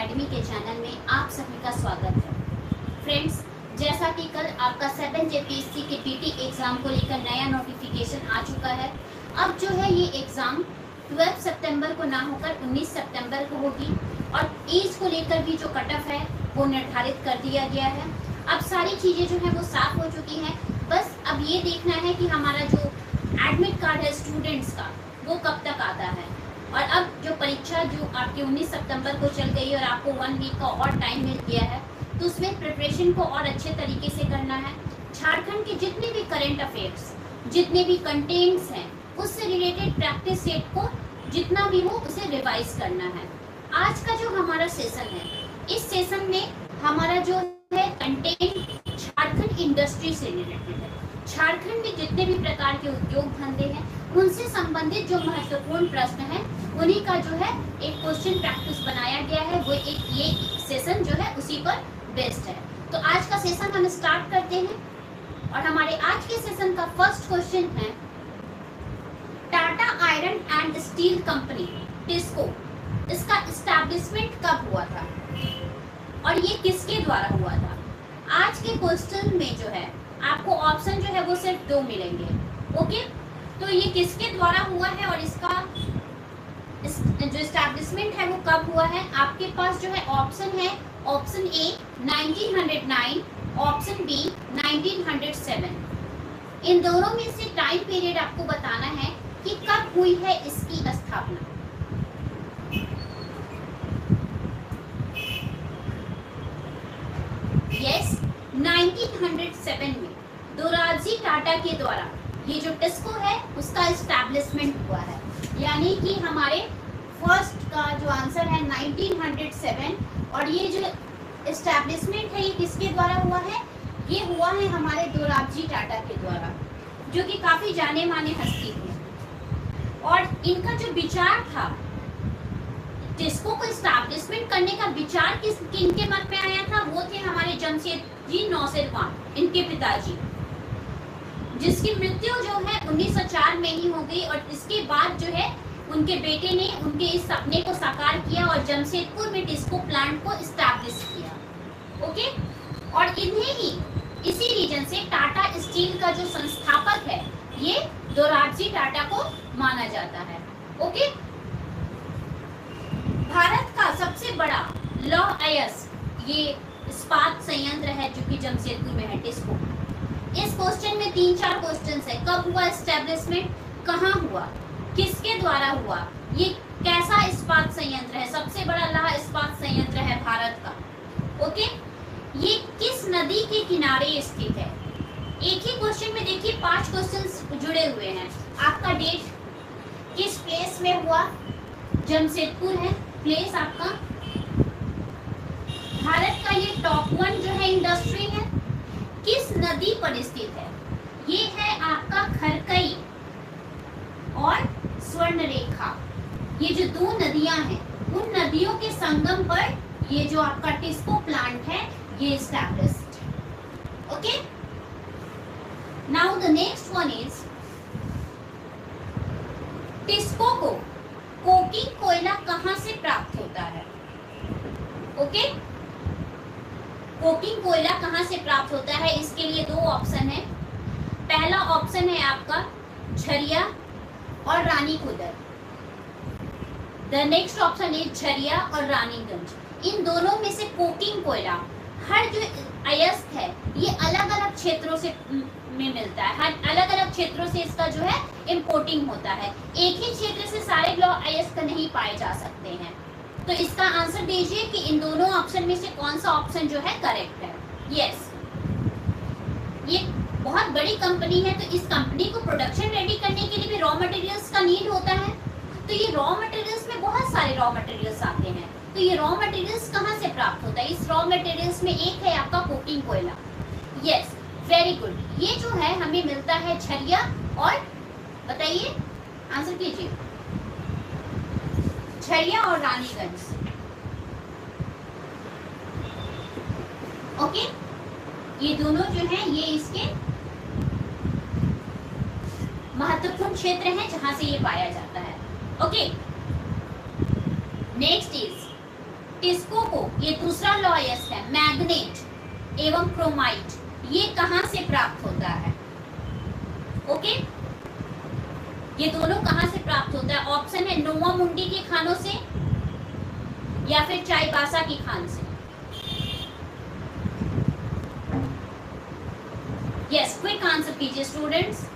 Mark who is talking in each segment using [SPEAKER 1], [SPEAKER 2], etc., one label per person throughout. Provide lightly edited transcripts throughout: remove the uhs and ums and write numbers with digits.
[SPEAKER 1] Academy के channel में आप सभी का स्वागत है। फ्रेंड्स, जैसा कि कल आपका 7 जेपीएससी के पीटी एग्ज़ाम को लेकर नया नोटिफिकेशन आ चुका है। अब जो है ये एग्ज़ाम 12 सितंबर को ना होकर 19 सितंबर को होगी और एज को लेकर भी जो कट ऑफ है वो निर्धारित कर दिया गया है। अब सारी चीज़ें जो हैं वो साफ हो चुकी हैं। बस अब ये देखना है कि हमारा जो एडमिट कार्ड है स्टूडेंट्स का वो कब तक आता है। और अब जो परीक्षा जो आपकी 19 सितंबर को चल गई और आपको 1 वीक का और टाइम मिल गया है, तो उसमें प्रिपरेशन को और अच्छे तरीके से करना है। झारखंड के जितने भी करंट अफेयर्स, जितने भी कंटेंट्स हैं, उससे रिलेटेड प्रैक्टिस सेट को जितना भी हो उसे रिवाइज करना है। आज का जो हमारा सेशन है, इस सेशन में हमारा जो है कंटेंट झारखंड इंडस्ट्री से रिलेटेड है। झारखंड में जितने भी प्रकार के उद्योग धंधे हैं, उनसे संबंधित जो महत्वपूर्ण प्रश्न हैं, उन्हीं का जो है एक क्वेश्चन प्रैक्टिस बनाया गया है। वो एक ये सेशन जो है उसी पर बेस्ड है। तो आज का सेशन हम स्टार्ट करते हैं और हमारे आज के सेशन का फर्स्ट क्वेश्चन है, Tata iron and steel company TISCO, इसका एस्टैब्लिशमेंट कब हुआ था और ये किसके द्वारा हुआ था। आज के क्वेश्चन में जो है आपको ऑप्शन जो है वो सिर्फ 2 मिलेंगे। ओके, तो ये किसके द्वारा हुआ है और इसका जो एस्टैब्लिशमेंट है वो कब हुआ है। आपके पास जो है ऑप्शन है, ऑप्शन ए 1909, ऑप्शन बी 1907। इन दोनों में से टाइम पीरियड आपको बताना है कि कब हुई है इसकी स्थापना। यस, 1907 में दोराबजी टाटा के द्वारा ये जो टिस्को है उसका एस्टैब्लिशमेंट हुआ है। यानी कि हमारे फर्स्ट का जो आंसर है 1907 और ये जो एस्टैब्लिशमेंट है ये किसके द्वारा हुआ है। ये हुआ है हमारे दोराबजी टाटा के द्वारा, जो कि काफ़ी जाने माने हस्ती थे। और इनका जो विचार था, टिस्को को एस्टैब्लिशमेंट करने का विचार किनके मन में आया था, वो थे हमारे जमशेदजी नौसेरवान, इनके पिताजी, जिसकी मृत्यु जो है 1904 में ही हो गई। और इसके बाद जो है उनके बेटे ने उनके इस सपने को साकार किया और जमशेदपुर में टिस्को प्लांट को एस्टैब्लिश किया। ओके, और इन्हें ही इसी रीजन से टाटा स्टील का जो संस्थापक है ये दोराबजी टाटा को माना जाता है। ओके, भारत का सबसे बड़ा लौह अयस्क ये इस्पात संयंत्र है जो कि जमशेदपुर में है, टिस्को। इस क्वेश्चन में 3-4 क्वेश्चंस है। कब हुआ एस्टैब्लिशमेंट, कहाँ हुआ, किसके द्वारा हुआ, ये कैसा इस्पात संयंत्र है, सबसे बड़ा लौह इस्पात संयंत्र है भारत का। ओके, ये किस नदी के किनारे स्थित है। एक ही क्वेश्चन में देखिए 5 क्वेश्चंस जुड़े हुए हैं। आपका डेट, किस प्लेस में हुआ, जमशेदपुर है प्लेस आपका। भारत का ये टॉप 1 जो है इंडस्ट्री है, किस नदी पर स्थित है। ये है आपका खरकई और स्वर्णरेखा, ये जो 2 नदियां हैं, उन नदियों के संगम पर ये जो आपका टिस्को प्लांट है ये established. Okay, now the next one is, TISCO को कोकिंग कोयला कहां से प्राप्त होता है। ओके, कोकिंग कोयला कहां से प्राप्त होता है, इसके लिए 2 ऑप्शन है। पहला ऑप्शन है आपका झरिया और रानीकुदर। द नेक्स्ट ऑप्शन है झरिया और रानीगंज। इन दोनों में से कोकिंग कोयला, हर जो अयस्क है ये अलग अलग क्षेत्रों से में मिलता है, हर अलग अलग क्षेत्रों से इसका जो है इंपोर्टिंग होता है। एक ही क्षेत्र से सारे लौह अयस्क नहीं पाए जा सकते हैं। तो इसका आंसर दीजिए कि इन दोनों ऑप्शन में से कौन सा ऑप्शन जो है करेक्ट है। यस, ये बहुत बड़ी कंपनी है, तो इस कंपनी को प्रोडक्शन रेडी करने के लिए भी रॉ मटेरियल्स का नीड होता है। तो ये रॉ मटेरियल्स में बहुत सारे रॉ मटेरियल्स आते हैं। तो ये रॉ मटेरियल्स कहाँ से प्राप्त होता है, इस रॉ मटेरियल्स में एक है आपका कोकिंग कोयला। Yes, very good. ये जो है हमें मिलता है झरिया और, बताइए आंसर कीजिए, झरिया और रानीगंज। ओके, ये दोनों जो हैं ये इसके महत्वपूर्ण क्षेत्र हैं जहां से ये पाया जाता है। ओके, नेक्स्ट इज, टिस्को को ये दूसरा लॉ यस है, मैग्नेट एवं क्रोमाइट, ये कहां से प्राप्त होता है? ओके, ये दोनों कहां से प्राप्त होता है? ऑप्शन है नोवा मुंडी के खानों से या फिर चाईबासा की खान से। यस, क्विक आंसर कीजिए स्टूडेंट्स।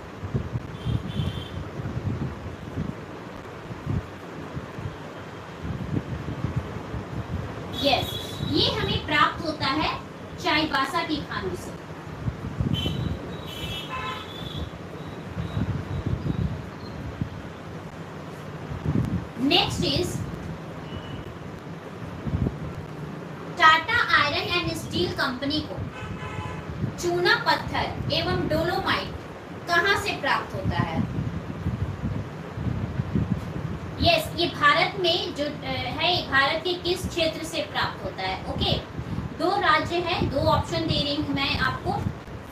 [SPEAKER 1] यस, ये हमें प्राप्त होता है चाईबासा की खानों से। Next is Tata iron and steel company को चूना पत्थर एवं डोलोमाइट कहां से प्राप्त होता है? यस, ये भारत में जो है, भारत के किस क्षेत्र से प्राप्त होता है? ओके, दो राज्य हैं, दो ऑप्शन दे रही हूं मैं आपको।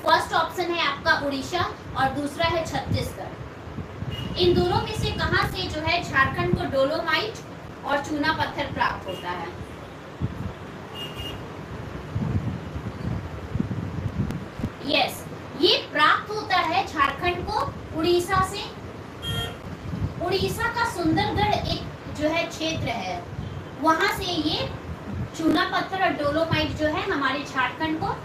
[SPEAKER 1] फर्स्ट ऑप्शन है आपका उड़ीसा और दूसरा है छत्तीसगढ़। इन दोनों में से कहां से जो है झारखंड को डोलोमाइट और चूना पत्थर प्राप्त होता है? यस, ये प्राप्त होता है झारखंड को उड़ीसा से। उड़ीसा का सुंदरगढ़ एक जो है क्षेत्र है, वहां से ये चूना पत्थर और डोलोमाइट जो है हमारे झारखंड को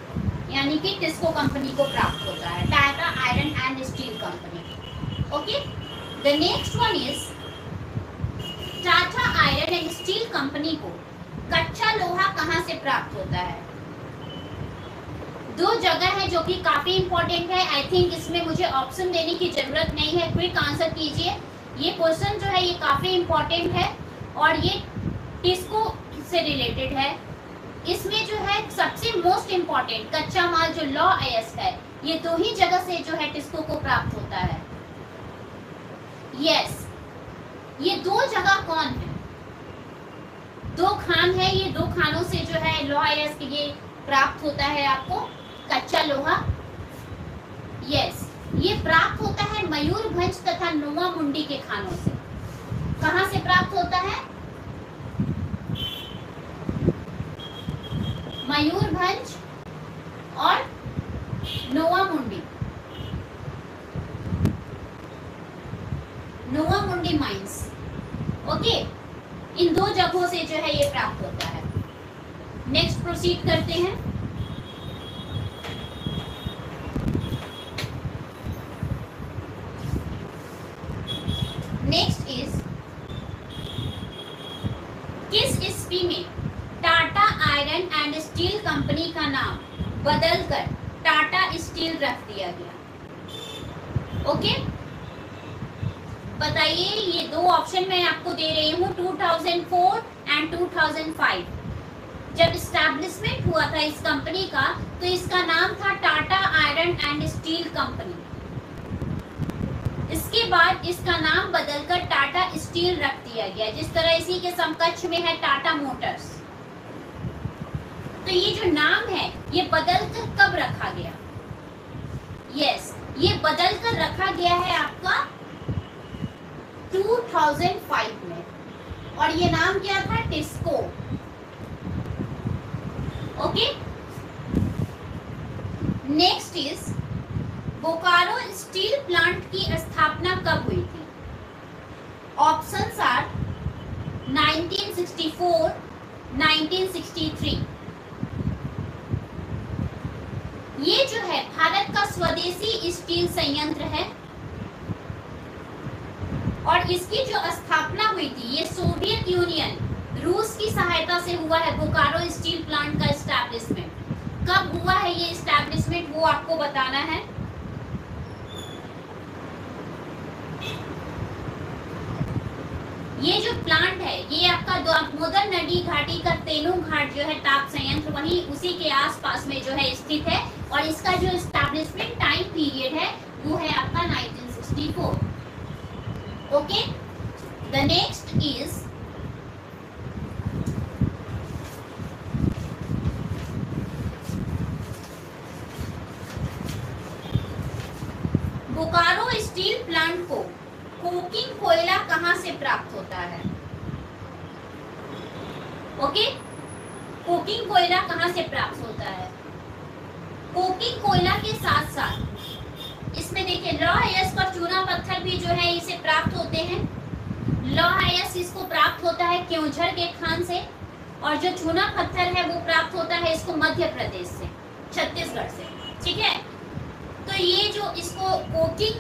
[SPEAKER 1] यानी कि टिस्को कंपनी को प्राप्त होता है, Tata iron and steel company. Okay, the next one is Tata iron and steel company को कच्चा लोहा कहां से प्राप्त होता है? दो जगह है जो कि काफी इंपॉर्टेंट है। आई थिंक इसमें मुझे ऑप्शन देने की जरूरत नहीं है, क्विक आंसर कीजिए। ये क्वेश्चन जो है ये काफी इंपॉर्टेंट है और ये टिस्को से रिलेटेड है। इसमें जो है सबसे मोस्ट इम्पॉर्टेंट कच्चा माल जो लॉ एस है, ये दो ही जगह से जो है टिस्को को प्राप्त होता है। यस, ये दो जगह कौन है? दो खान है, ये दो खानों से जो है लॉ एस ये प्राप्त होता है आपको कच्चा लोहा। यस, ये प्राप्त होता है मयूरभंज तथा नोवा मुंडी के खानों से। कहां से प्राप्त होता है? मयूरभंज और नोवा मुंडी, नोवा मुंडी माइंस। ओके, इन दो जगहों से जो है ये प्राप्त होता है। नेक्स्ट प्रोसीड करते हैं। नेक्स्ट इज किस ईस्वी में Tata iron and steel company का नाम बदलकर टाटा स्टील रख दिया गया? ओके, बताइए। ये दो ऑप्शन मैं आपको दे रही हूँ, 2004 एंड 2005। जब स्टैब्लिशमेंट हुआ था इस कंपनी का तो इसका नाम था Tata iron and steel company. इसके बाद इसका नाम बदलकर टाटा स्टील रख दिया गया, जिस तरह इसी के समकक्ष में है टाटा मोटर्स। तो ये जो नाम है ये बदलकर कब रखा गया? यस, ये बदलकर रखा गया है आपका 2005 में और ये नाम क्या था? TISCO. Okay, next is Bokaro steel plant की स्थापना कब हुई थी? Options are 1964, 1963। ये जो है भारत का स्वदेशी स्टील संयंत्र है और इसकी जो स्थापना हुई थी ये सोवियत यूनियन रूस की सहायता से हुआ है। बोकारो स्टील प्लांट का एस्टैब्लिशमेंट कब हुआ है? ये एस्टैब्लिशमेंट वो आपको बताना है। ये जो प्लांट है ये आपका दामोदर नदी घाटी का तेनू घाट जो है ताप संयंत्र वहीं उसी के आसपास में जो है स्थित है और इसका जो एस्टैब्लिशमेंट टाइम पीरियड है वो है आपका 1964। Okay, the next is Bokaro steel plant को कोकिंग कोयला कहां से प्राप्त होता है? ओके, कोकिंग कोयला कहाँ से प्राप्त होता है? कोकिंग कोयला के साथ साथ इसमें देखिए लौह अयस्क और चूना पत्थर भी जो है इसे प्राप्त होते हैं। लौह अयस्क इसको प्राप्त होता है क्योंझर के खान से, और जो चूना पत्थर है वो प्राप्त होता है इसको मध्य प्रदेश से, छत्तीसगढ़ से। ठीक है, तो ये जो इसको कोकिंग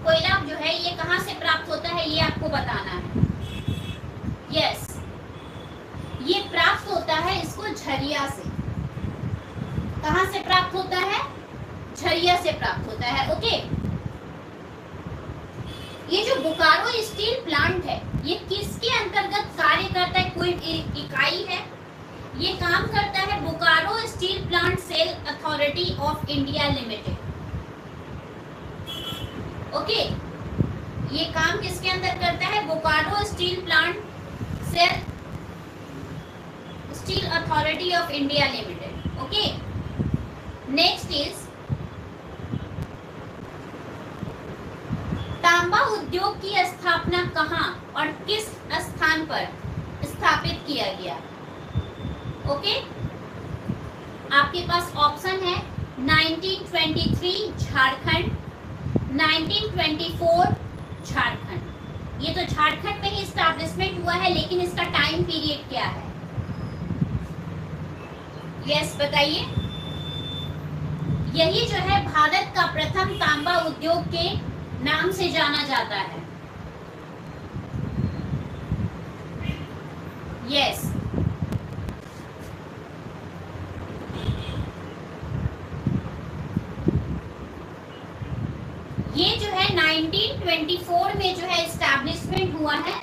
[SPEAKER 1] कोयला जो है ये कहाँ से प्राप्त होता है ये आपको बताना है। यस, ये प्राप्त होता है इसको झरिया से। कहाँ से प्राप्त होता है? झरिया से प्राप्त होता है। ओके, ये जो बोकारो स्टील प्लांट है ये किसके अंतर्गत कार्य करता है? कोई इकाई है? ये काम करता है Bokaro steel plant SAIL authority of India limited. Okay, ये काम किसके अंदर करता है? Bokaro steel plant SAIL steel authority of India limited. Okay, next is तांबा उद्योग की स्थापना कहाँ और किस स्थान पर स्थापित किया गया? ओके, आपके पास ऑप्शन है 1923 झारखंड, 1924 झारखंड। ये तो झारखंड में ही एस्टैब्लिशमेंट हुआ है, लेकिन इसका टाइम पीरियड क्या है? यस, बताइए। यही जो है भारत का प्रथम तांबा उद्योग के नाम से जाना जाता है। यस, ये जो है 1924 में जो है एस्टैब्लिशमेंट हुआ है,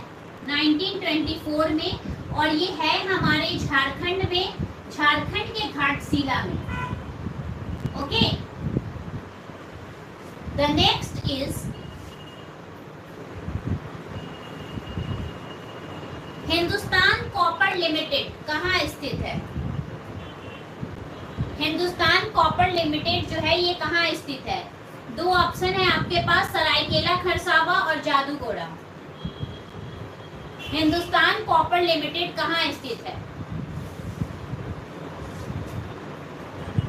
[SPEAKER 1] 1924 में, और ये है हमारे झारखंड में, झारखंड के घाटशिला में। Okay, the next is Hindustan copper limited कहाँ स्थित है? हिंदुस्तान कॉपर लिमिटेड जो है ये कहाँ स्थित है? दो ऑप्शन है आपके पास, सरायकेला खरसावा और जादूगोड़ा। हिंदुस्तान कॉपर लिमिटेड कहाँ स्थित है?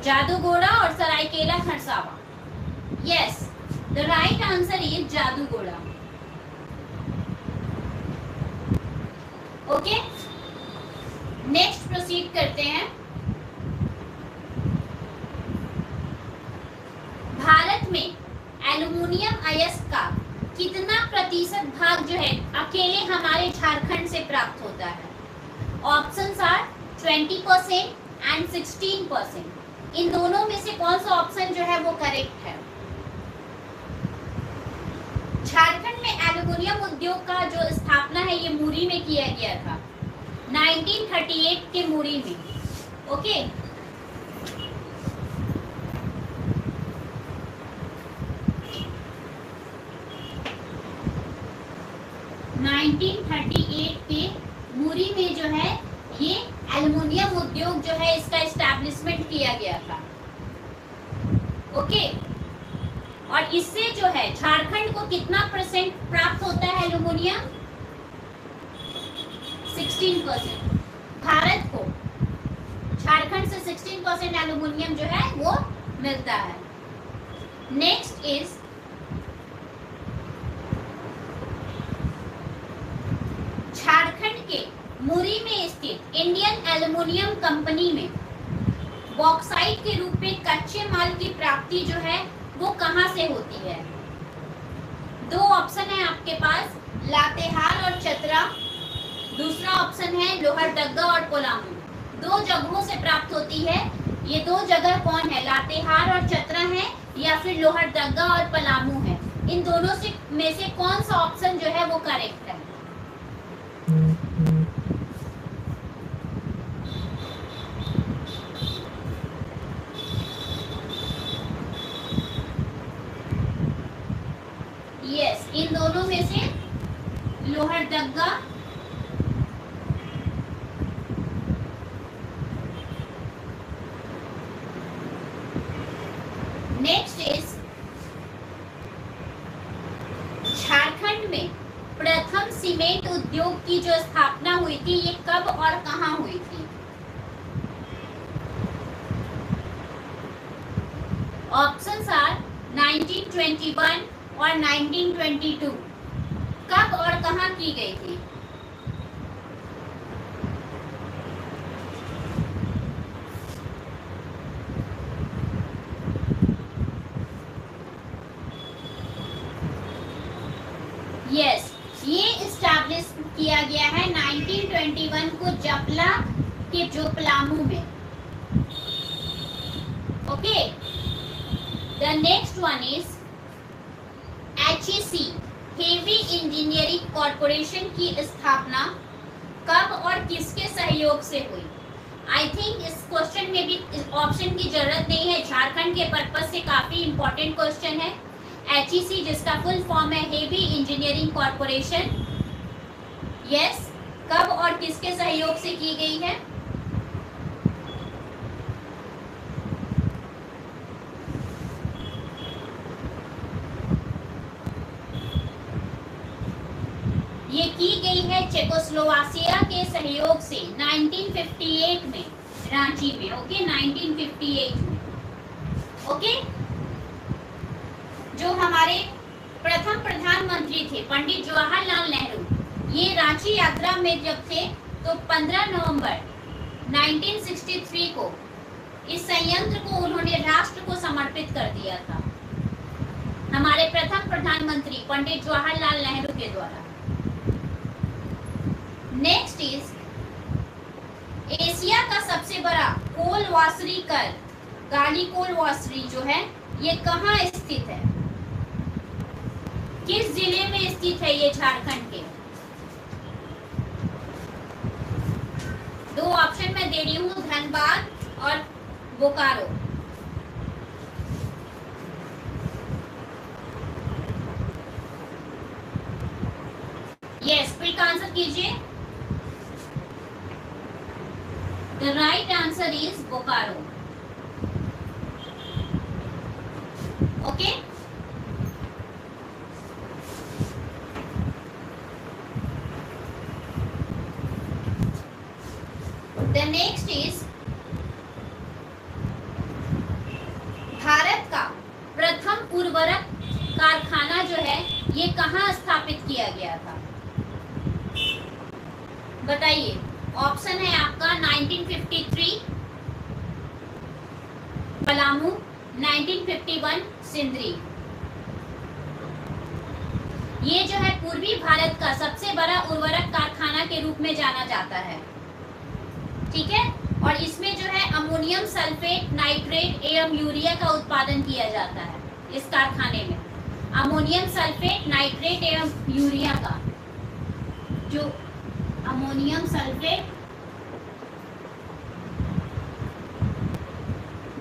[SPEAKER 1] जादूगोड़ा और Saraikela Kharsawan. Yes, the right answer is Jadugoda. Okay, next proceed करते हैं। भारत में एल्युमिनियम अयस्क का कितना प्रतिशत भाग जो है अकेले हमारे झारखंड से प्राप्त होता है? Options are 20% and 16%। इन दोनों में से कौन सा ऑप्शन जो है वो करेक्ट है? झारखंड में एल्युमिनियम उद्योग का जो स्थापना है ये मुरी में किया गया था, 1938 के मुरी में। ओके, 1938 के मुरी में जो है ये एल्युमिनियम उद्योग जो है इसका एस्टैब्लिशमेंट किया गया था। ओके, और इससे जो है झारखंड को कितना परसेंट प्राप्त होता है एल्युमिनियम? 16%। भारत को झारखंड से 16% एल्युमिनियम जो है वो मिलता है। नेक्स्ट इज झारखंड के मुरी में स्थित इंडियन एल्युमिनियम कंपनी में बॉक्साइट के रूप में कच्चे माल की प्राप्ति जो है वो कहां से होती है? दो ऑप्शन है आपके पास, लातेहार और चतरा। दूसरा ऑप्शन है लोहरदगा और पलामू। दो जगहों से प्राप्त होती है। ये दो जगह कौन है? लातेहार और चतरा है या फिर लोहरदगा और पलामू है? इन दोनों से में से कौन सा ऑप्शन जो है वो करेक्ट है? यस, इन दोनों में से लोहरदगा नेक्स्ट इज झारखंड में प्रथम सीमेंट उद्योग की जो स्थापना हुई थी ये कब और कहां हुई थी? ऑप्शंस आर 1921 और 1922। कब और कहां की गई थी? यस, ये इस्टेब्लिश किया गया है 1921 को जपला के जोपलामू में। Okay, the next one is HEC heavy engineering corporation की स्थापना कब और किसके सहयोग से हुई? आई थिंक इस क्वेश्चन में भी ऑप्शन की जरूरत नहीं है, झारखंड के पर्पज से काफी इंपॉर्टेंट क्वेश्चन है। HEC जिसका फुल फॉर्म है हेवी इंजीनियरिंग कॉरपोरेशन, यस, कब और किसके सहयोग से की गई है? ये की गई है चेकोस्लोवाकिया के सहयोग से 1958 में, रांची में। ओके, 1958 में। ओके, जो हमारे प्रथम प्रधानमंत्री थे पंडित जवाहरलाल नेहरू, ये रांची यात्रा में जब थे तो 15 नवंबर 1963 को इस संयंत्र को उन्होंने राष्ट्र को समर्पित कर दिया था, हमारे प्रथम प्रधानमंत्री पंडित जवाहरलाल नेहरू के द्वारा। नेक्स्ट इज एशिया का सबसे बड़ा कोल वाशरी कर गालीकोल वाशरी जो है ये कहाँ स्थित है? किस जिले में स्थित है ये झारखंड के? दो ऑप्शन मैं दे रही हूँ, धनबाद और बोकारो। यस, क्विक आंसर कीजिए। The right answer is Bokaro. Okay. The next is Bharat का प्रथम उर्वरक कारखाना जो है ये कहाँ स्थापित किया गया था? बताइए। ऑप्शन है आपका 1953 पलामू, 1951 सिंदरी। ये जो है पूर्वी भारत का सबसे बड़ा उर्वरक कारखाना के रूप में जाना जाता है, ठीक है। और इसमें जो है अमोनियम सल्फेट, नाइट्रेट एवं यूरिया का उत्पादन किया जाता है इस कारखाने में। अमोनियम सल्फेट, नाइट्रेट एवं यूरिया का, जो अमोनियम सल्फेट,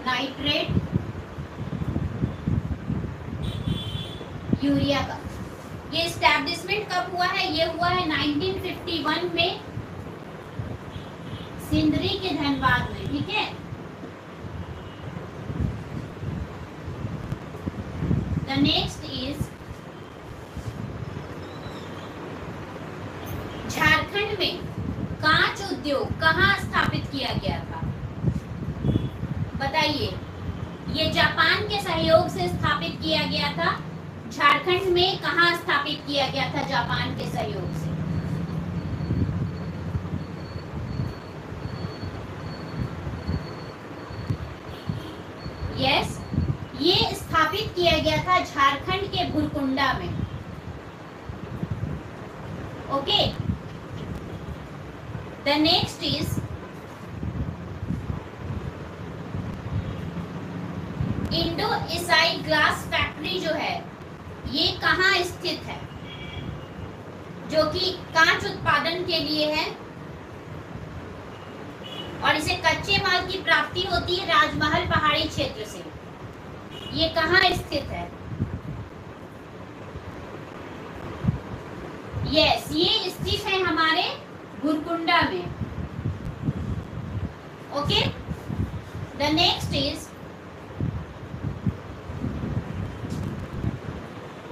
[SPEAKER 1] नाइट्रेट, यूरिया का, ये एस्टैब्लिशमेंट कब हुआ है? ये हुआ है 1951 में सिंदरी के धनबाद में, ठीक है। द नेक्स्ट इज झारखंड में कांच उद्योग कहाँ स्थापित किया गया था? बताइए। ये जापान के सहयोग से स्थापित किया गया था। झारखंड में कहाँ स्थापित किया गया था जापान के सहयोग से? यस, ये स्थापित किया गया था झारखंड के भुरकुंडा में। Okay, the next is Indo acai glass factory जो है ये कहाँ स्थित है, जो कि कांच उत्पादन के लिए है और इसे कच्चे माल की प्राप्ति होती है राजमहल पहाड़ी क्षेत्र से। ये कहाँ स्थित है? यस, ये स्थित है हमारे भुरकुंडा में। ओके, द नेक्स्ट इज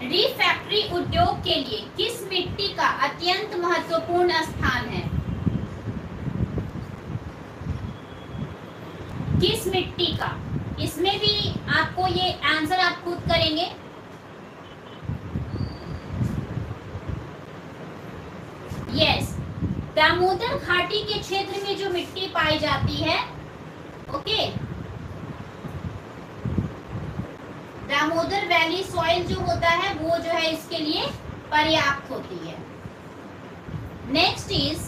[SPEAKER 1] रिफैक्टरी उद्योग के लिए किस मिट्टी का अत्यंत महत्वपूर्ण स्थान है? किस मिट्टी का? इसमें भी आपको ये आंसर आप खुद करेंगे। यस, दामोदर घाटी के क्षेत्र में जो मिट्टी पाई जाती है, ओके, दामोदर वैली सॉइल जो होता है वो जो है इसके लिए पर्याप्त होती है। नेक्स्ट इज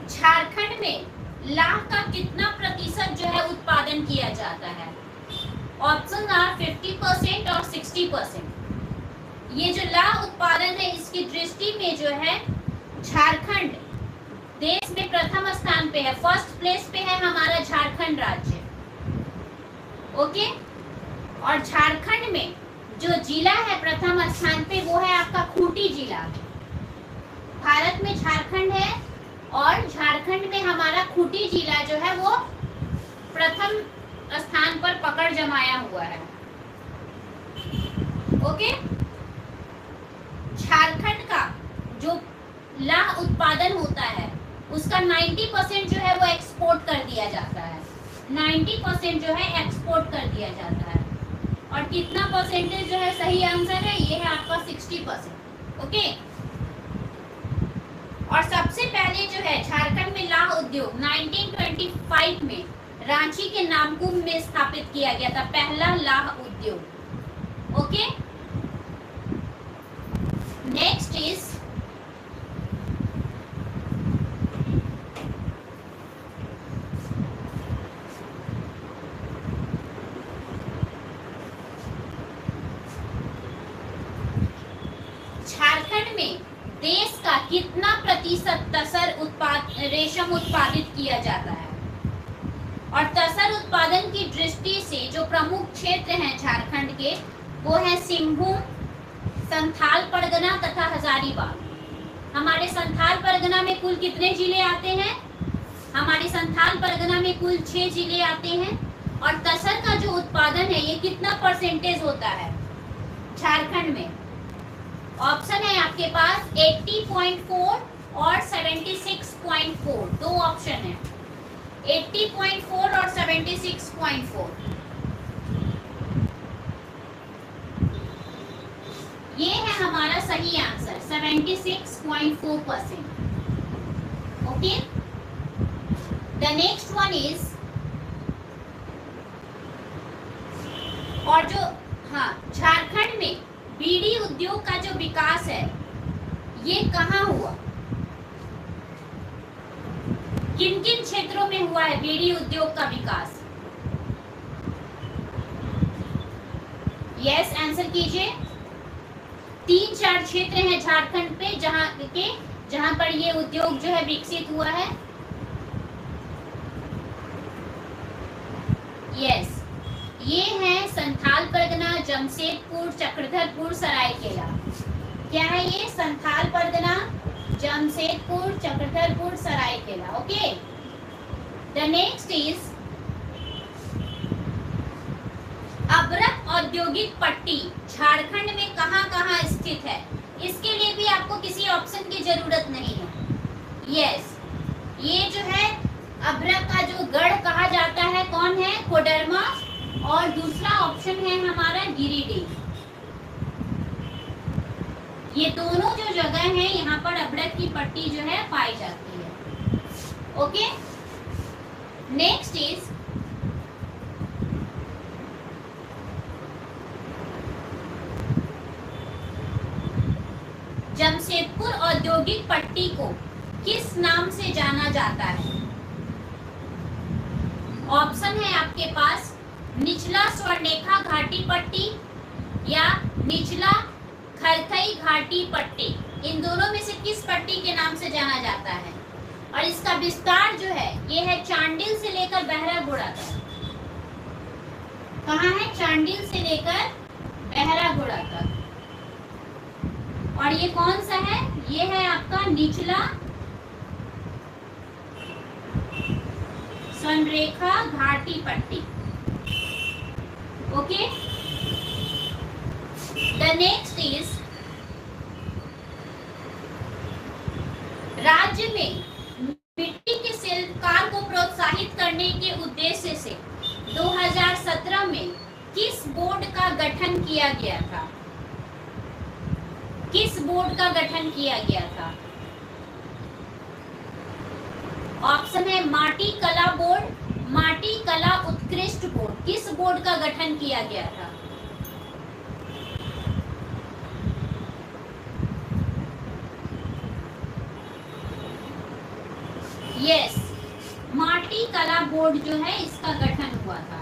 [SPEAKER 1] झारखंड में लाह का कितना प्रतिशत जो है उत्पादन किया जाता है? ऑप्शन आर 50% और 60%। ये जो लाह उत्पादन है इसकी दृष्टि में जो है झारखंड देश में प्रथम स्थान पे है, फर्स्ट प्लेस पे है हमारा झारखंड राज्य। ओके, और झारखंड में जो जिला है प्रथम स्थान पे वो है आपका खूंटी जिला। भारत में झारखंड है और झारखंड में हमारा खूंटी जिला जो है वो प्रथम स्थान पर पकड़ जमाया हुआ है। ओके, झारखंड का जो लाह उत्पादन होता है उसका 90% जो है वो एक्सपोर्ट कर दिया जाता है। 90% जो है एक्सपोर्ट कर दिया जाता है। और कितना परसेंटेज जो है सही आंसर है, ये है आपका 60%। ओके, और सबसे पहले जो है झारखंड में लाह उद्योग 1925 में रांची के नामकुम में स्थापित किया गया था, पहला लाह उद्योग। ओके, नेक्स्ट इज झारखंड में देश का कितना प्रतिशत तसर रेशम उत्पादित किया जाता है? और तसर उत्पादन की दृष्टि से जो प्रमुख क्षेत्र हैं झारखंड के वो है सिंहभूम, संथाल परगना तथा हजारीबाग। हमारे संथाल परगना में कुल कितने जिले आते हैं? हमारे संथाल परगना में कुल 6 जिले आते हैं। और तसर का जो उत्पादन है ये कितना परसेंटेज होता है झारखंड में? ऑप्शन है आपके पास 80.4 और 76.4, दो ऑप्शन है, 80.4 और 76.4। ये है हमारा सही answer 76.4%। Okay, the next one is, और जो झारखंड में बीड़ी उद्योग का जो विकास है ये कहाँ हुआ? किन किन क्षेत्रों में हुआ है बीड़ी उद्योग का विकास? यस, आंसर कीजिए। 3-4 क्षेत्र हैं झारखंड पे जहां पर ये उद्योग जो है विकसित हुआ है। यस, ये है संथाल परगना, जमशेदपुर, चक्रधरपुर, सरायकेला। क्या है ये? Santhal Pargana, Jamshedpur, Chakradharpur, Saraikela. Okay, the next is अभ्रक औद्योगिक पट्टी झारखंड में कहाँ स्थित है? इसके लिए भी आपको किसी ऑप्शन की जरूरत नहीं है। यस, ये जो है अभ्रक का जो गढ़ कहा जाता है कौन है? कोडरमा। और दूसरा ऑप्शन है हमारा गिरिडीह। ये दोनों जो जगह है यहाँ पर अभ्रक की पट्टी जो है पाई जाती है। ओके, नेक्स्ट इज जमशेदपुर औद्योगिक पट्टी को किस नाम से जाना जाता है? ऑप्शन है आपके पास निचला स्वर्णरेखा घाटी पट्टी या निचला खरखई घाटी पट्टी। इन दोनों में से किस पट्टी के नाम से जाना जाता है? और इसका विस्तार जो है ये है चांडिल से लेकर बहरागोड़ा तक। कहाँ है? चांडिल से लेकर बहरागोड़ा तक। और ये कौन सा है? ये है आपका निचला स्वर्णरेखा घाटी पट्टी। ओके, द नेक्स्ट इज राज्य में मिट्टी के शिल्पकार को प्रोत्साहित करने के उद्देश्य से 2017 में किस बोर्ड का गठन किया गया था? किस बोर्ड का गठन किया गया था? ऑप्शन है माटी कला बोर्ड, माटी कला उत्कृष्ट बोर्ड। किस बोर्ड का गठन किया गया था? यस, माटी कला बोर्ड जो है इसका गठन हुआ था।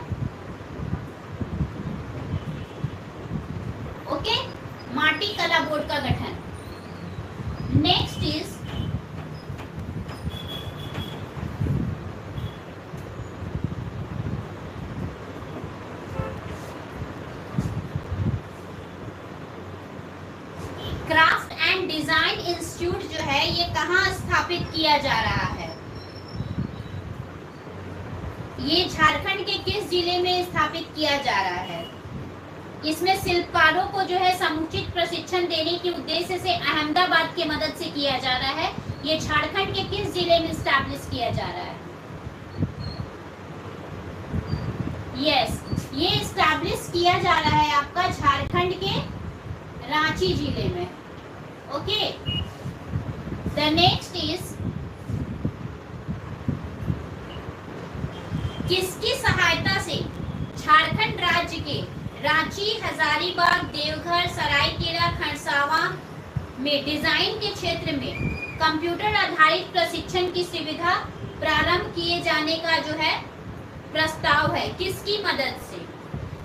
[SPEAKER 1] ओके, माटी कला बोर्ड का गठन। Next is craft and design institute जो है ये कहाँ स्थापित किया जा रहा है? ये झारखंड के किस जिले में स्थापित किया जा रहा है? इसमें शिल्पकारों को जो है समुचित प्रशिक्षण देने के उद्देश्य से अहमदाबाद की मदद से किया जा रहा है। ये झारखंड के किस जिले में स्टैब्लिश किया जा रहा है? यस, ये स्टैब्लिश किया जा रहा है आपका झारखंड के रांची जिले में। ओके, द नेक्स्ट इज किसकी सहायता से झारखंड राज्य के रांची, हजारीबाग, देवघर, सरायकेला, खरसावां में डिजाइन के क्षेत्र में कंप्यूटर आधारित प्रशिक्षण की सुविधा प्रारंभ किए जाने का जो है प्रस्ताव है? किसकी मदद से?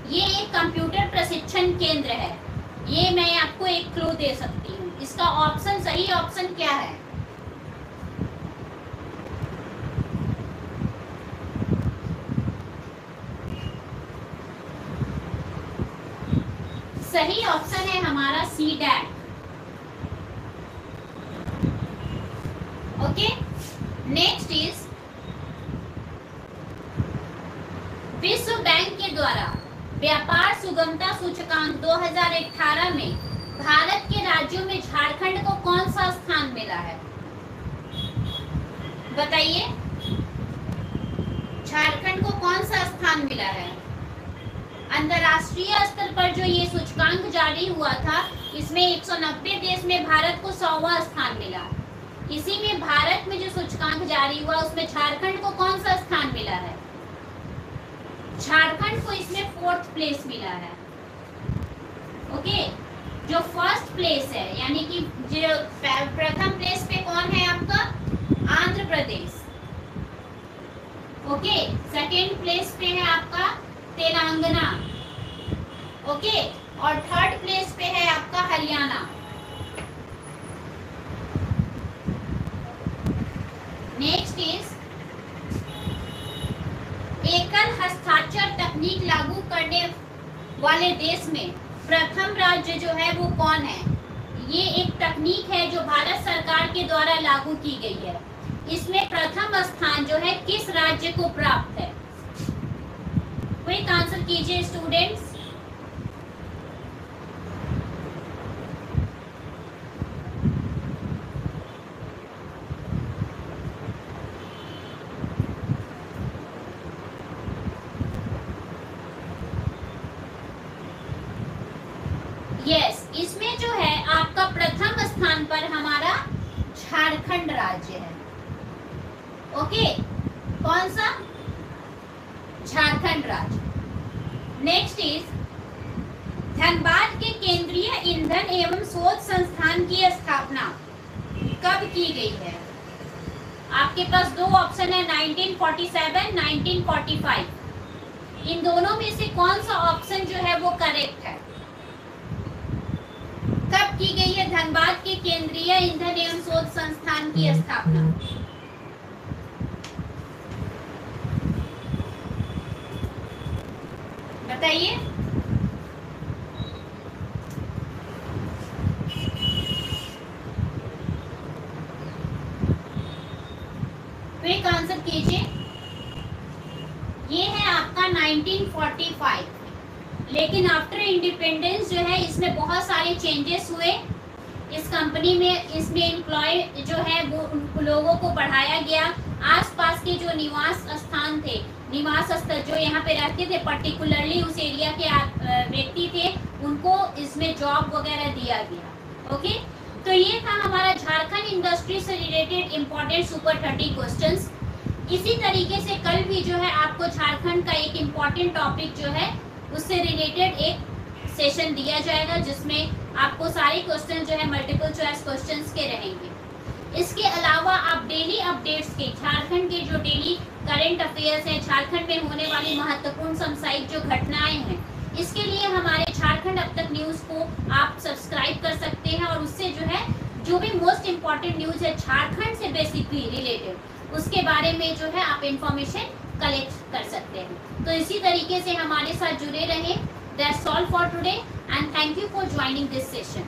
[SPEAKER 1] ये एक कंप्यूटर प्रशिक्षण केंद्र है। ये मैं आपको एक क्लू दे सकती हूँ। इसका ऑप्शन, सही ऑप्शन क्या है? सही ऑप्शन है हमारा CDAT। ओके, नेक्स्ट इज विश्व बैंक के द्वारा व्यापार सुगमता सूचकांक 2018 में भारत के राज्यों में झारखंड को कौन सा स्थान मिला है? बताइए, झारखंड को कौन सा स्थान मिला है? अंतरराष्ट्रीय स्तर पर जो ये सूचकांक जारी हुआ था, इसमें 190 देश में भारत को 100वां स्थान मिला। इसी में भारत में जो सूचकांक जारी हुआ उसमें झारखंड को कौन सा स्थान मिला है? झारखंड को इसमें 4th प्लेस मिला है। ओके, जो फर्स्ट प्लेस है यानी कि जो प्रथम प्लेस पे कौन है आपका? Andhra Pradesh. Okay, second place पे है आपका तेलंगाना। ओके, और थर्ड प्लेस पे है आपका हरियाणा। नेक्स्ट इज एकल हस्ताक्षर तकनीक लागू करने वाले देश में प्रथम राज्य जो है वो कौन है? ये एक तकनीक है जो भारत सरकार के द्वारा लागू की गई है। इसमें प्रथम स्थान जो है किस राज्य को प्राप्त है? क्विक आंसर कीजिए स्टूडेंट्स। यस, इसमें जो है आपका प्रथम स्थान पर हमारा झारखंड राज्य है। ओके, कौन सा? झारखंड राज्य। नेक्स्ट इज धनबाद के केंद्रीय ईंधन एवं शोध संस्थान की स्थापना कब की गई है? आपके पास दो ऑप्शन है, 1947, 1945। इन दोनों में से कौन सा ऑप्शन जो है वो करेक्ट है? कब की गई है धनबाद के केंद्रीय ईंधन एवं शोध संस्थान की स्थापना? बताइए। क्विक आंसर कीजिए। ये है आपका 1945। लेकिन आफ्टर इंडिपेंडेंस जो है इसमें बहुत सारे चेंजेस हुए इस कंपनी में। इसमें एम्प्लॉय जो है वो लोगों को बढ़ाया गया, आसपास के जो निवास स्थान थे, निवास स्थल जो यहाँ पे रहते थे, पर्टिकुलरली उस एरिया के व्यक्ति थे, उनको इसमें जॉब वगैरह दिया गया। ओके, तो ये था हमारा झारखंड इंडस्ट्री से रिलेटेड इंपॉर्टेंट सुपर 30 क्वेश्चंस। इसी तरीके से कल भी जो है आपको झारखंड का एक इम्पॉर्टेंट टॉपिक जो है उससे रिलेटेड एक सेशन दिया जाएगा, जिसमें आपको सारे क्वेश्चन जो है मल्टीपल चॉइस क्वेश्चंस के रहेंगे। इसके अलावा आप डेली अपडेट्स के, झारखंड के जो डेली करंट अफेयर्स हैं, झारखंड में होने वाली महत्वपूर्ण सामयिक जो घटनाएं हैं, इसके लिए हमारे झारखंड अब तक न्यूज को आप सब्सक्राइब कर सकते हैं और उससे जो है जो भी मोस्ट इम्पॉर्टेंट न्यूज है झारखंड से बेसिकली रिलेटेड, उसके बारे में जो है आप इंफॉर्मेशन कलेक्ट कर सकते हैं। तो इसी तरीके से हमारे साथ जुड़े रहें। That's all for today and thank you for joining this session.